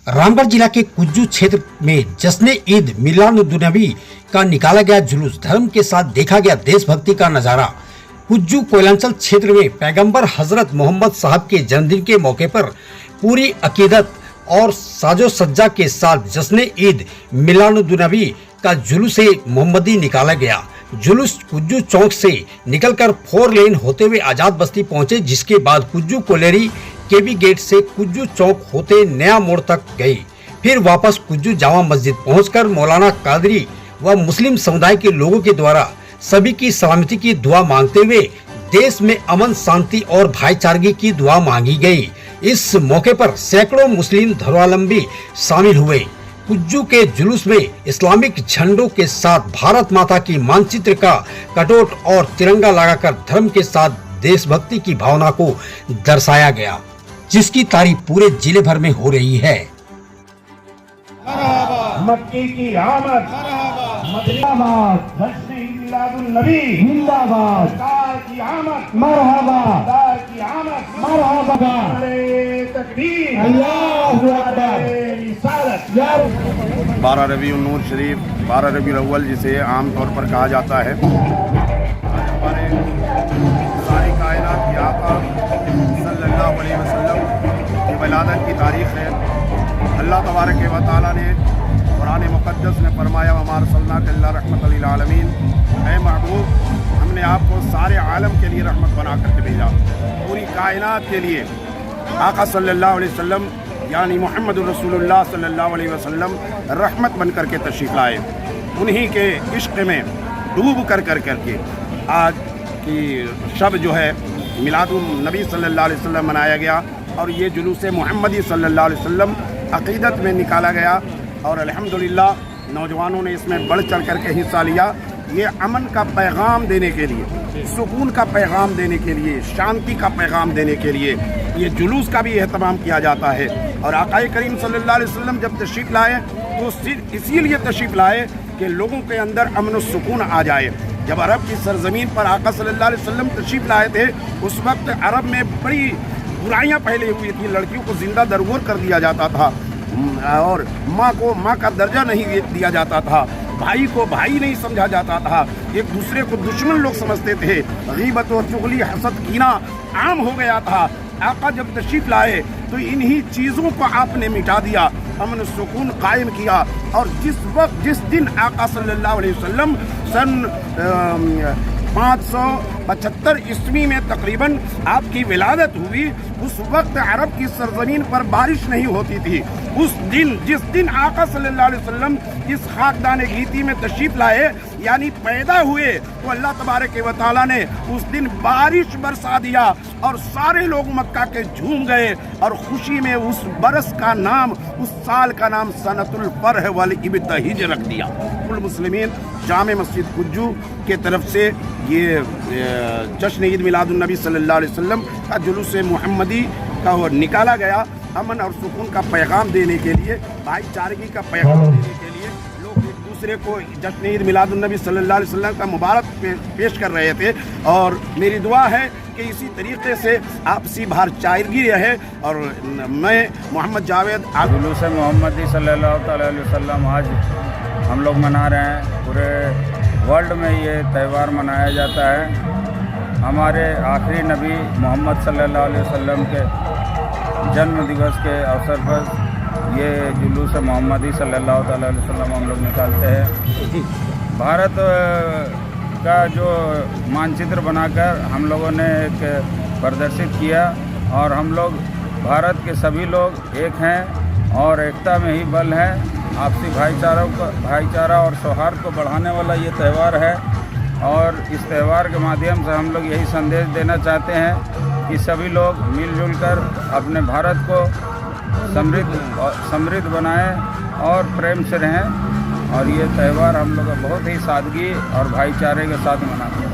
रामगढ़ जिला के कुज्जू क्षेत्र में जश्न ईद मिलादुन्नबी का निकाला गया जुलूस। धर्म के साथ देखा गया देशभक्ति का नजारा। कुज्जू कोयलांचल क्षेत्र में पैगंबर हजरत मोहम्मद साहब के जन्मदिन के मौके पर पूरी अकीदत और साजो सज्जा के साथ जश्न ईद मिलादुन्नबी का जुलूस मोहम्मदी निकाला गया। जुलूस कुज्जू चौक से निकलकर 4 लेन होते हुए आजाद बस्ती पहुंचे, जिसके बाद कुज्जू कोलेरी केबी गेट से कुज्जू चौक होते नया मोड़ तक गई। फिर वापस कुज्जू जामा मस्जिद पहुंचकर मौलाना कादरी व मुस्लिम समुदाय के लोगों के द्वारा सभी की सलामती की दुआ मांगते हुए देश में अमन, शांति और भाईचारगी की दुआ मांगी गई। इस मौके पर सैकड़ों मुस्लिम धर्मावलंबी शामिल हुए। कुज्जू के जुलूस में इस्लामिक झंडों के साथ भारत माता की मानचित्र का कटआउट और तिरंगा लगाकर धर्म के साथ देशभक्ति की भावना को दर्शाया गया, जिसकी तारीफ पूरे जिले भर में हो रही है। मक्की की आमद, मदीनाबाद, जश्न ईद मिलादुन्नबी जिंदाबाद, सरकार की आमद, मरहबा, सरकार की आमद, मरहबा, नारे तकबीर, अल्लाहु अकबर, रिसालत। 12 रबीउन-नूर शरीफ, 12 रबीउल अव्वल जिसे आम तौर पर कहा जाता है, आज हमारे सारी कायनात की आका सल्लल्लाहु अलैहि वसल्लम की विलादत की तारीख है। अल्लाह तबारक व तआला ने कुरान मुक़द्दस में फरमाया, वमा अरसलनाका इल्ला रहमतल लिल आलमीन, ऐ महबूब, हमने आपको सारे आलम के लिए रहमत बना करके भेजा, पूरी कायनात के लिए। आका सल्लल्लाहु अलैहि वसल्लम यानी मोहम्मद रसूलुल्लाह सल्लल्लाहु अलैहि वसल्लम रहमत बन करके तशरीफ़ लाए। उन्हीं के इश्क में डूब कर करके आज की शब जो है मिलादुन्नबी सल्लल्लाहु अलैहि वसल्लम मनाया गया और ये जुलूस मोहम्मदी सल्लल्लाहु अलैहि वसल्लम अक़ीदत में निकाला गया और अल्हम्दुलिल्लाह नौजवानों ने इसमें बढ़ चढ़ करके हिस्सा लिया। ये अमन का पैगाम देने के लिए, सुकून का पैगाम देने के लिए, शांति का पैगाम देने के लिए ये जुलूस का भी एहतमाम किया जाता है। और आक़ाए करीम सल्लल्लाहु अलैहि वसल्लम जब तशरीफ़ लाए तो सिर्फ इसीलिए तशरीफ़ लाए कि लोगों के अंदर अमन और सुकून आ जाए। जब अरब की सरजमीन पर आका सल्लल्लाहु अलैहि वसल्लम तशरीफ़ लाए थे, उस वक्त अरब में बड़ी बुराइयां फैली हुई थी। लड़कियों को जिंदा दरगोर कर दिया जाता था और माँ को माँ का दर्जा नहीं दिया जाता था, भाई को भाई नहीं समझा जाता था, एक दूसरे को दुश्मन लोग समझते थे, गीबत और चुगली, हसद, कीना आम हो गया था। आका जब तशरीफ़ लाए तो इन्हीं चीज़ों को आपने मिटा दिया, अमन सुकून कायम किया। और जिस दिन आका सल्लल्लाहु अलैहि वसल्लम सन 575 ईस्वी में तकरीबन आपकी विलादत हुई, उस वक्त अरब की सरजमीन पर बारिश नहीं होती थी। उस दिन जिस दिन आका सल्लल्लाहु अलैहि वसल्लम इस खाकदाने गीती में तशरीफ़ लाए यानी पैदा हुए, तो अल्लाह तबारक व तआला ने उस दिन बारिश बरसा दिया और सारे लोग मक्का के झूम गए और खुशी में उस बरस का नाम, उस साल का नाम सनतुल फरह वल इब्तहिज रख दिया। कुल मुस्लिमीन जामे मस्जिद कुज्जू के तरफ से ये जश्न ईद मिलादुन्नबी सल्लल्लाहु अलैहि वसल्लम का जुलूस मोहम्मदी का निकाला गया, अमन और सुकून का पैगाम देने के लिए, भाईचारगी का पैगाम देने के लिए। लोग एक दूसरे को जश्न ईद मिलादुन्नबी सल्लल्लाहु अलैहि वसल्लम का मुबारक पेश कर रहे थे और मेरी दुआ है कि इसी तरीके से आपसी भाईचारगी रहे। और मैं मोहम्मद जावेद जुलूस मोहम्मदी सल्लल्लाहु अलैहि वसल्लम आज हम लोग मना रहे हैं। पूरे वर्ल्ड में ये त्यौहार मनाया जाता है। हमारे आखिरी नबी मोहम्मद सल्लल्लाहु अलैहि वसल्लम के जन्म दिवस के अवसर पर ये जुलूस मोहम्मदी सल्लल्लाहु अलैहि वसल्लम हम लोग निकालते हैं। भारत का जो मानचित्र बनाकर हम लोगों ने एक प्रदर्शित किया और हम लोग भारत के सभी लोग एक हैं और एकता में ही बल है। आपसी भाईचारा और सौहार्द को बढ़ाने वाला ये त्यौहार है और इस त्यौहार के माध्यम से हम लोग यही संदेश देना चाहते हैं कि सभी लोग मिलजुल कर अपने भारत को समृद्ध बनाएं और प्रेम से रहें। और ये त्यौहार हम लोग बहुत ही सादगी और भाईचारे के साथ मनाते हैं।